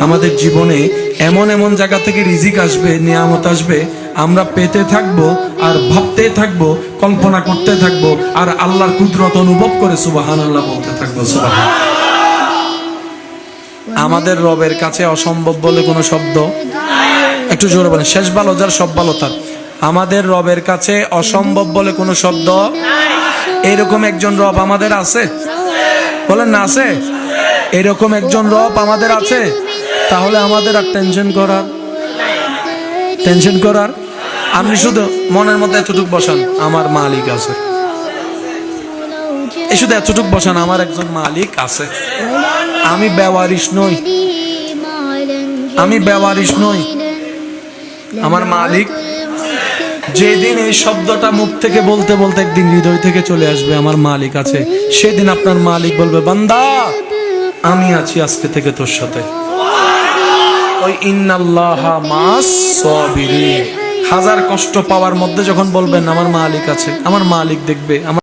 আমাদের জীবনে এমন এমন জায়গা থেকে রিজিক আসবে, নিয়ামত আসবে, আমরা পেতে থাকবো আর ভাবতে থাকবো, কল্পনা করতে থাকবো, আর আল্লাহর কুদরত অনুভব করে সুবহানাল্লাহ বলতে থাকবো। সুবহানাল্লাহ। আমাদের রবের কাছে অসম্ভব বলে কোনো শব্দ, একটু জোরে বলেন, শেষ ভালো যার সব ভালো তার। আমাদের রবের কাছে অসম্ভব বলে কোনো শব্দ, এরকম একজন রব আমাদের আছে, বলেন না আছে? এরকম একজন রব আমাদের আছে। তাহলে আমাদের আর টেনশন করার আপনি শুধু মনের মধ্যে এতটুকু বসান, আমার মালিক আছে। এই শুধু এতটুকু বসান, আমার একজন মালিক আছে। আমি বেওয়ারিশ নই, আমি বেওয়ারিশ নই, আমার মালিক। যেদিন এই শব্দটা মুখ থেকে বলতে বলতে একদিন হৃদয় থেকে চলে আসবে আমার মালিক আছে, সেদিন আপনার মালিক বলবে, বান্দা আমি আছি আজকে থেকে তোর সাথে। ওই ইন্নাল্লাহা মাস সাবিরিন, হাজার কষ্ট পাওয়ার মধ্যে যখন বলবেন আমার মালিক আছে, আমার মালিক দেখবে, আমার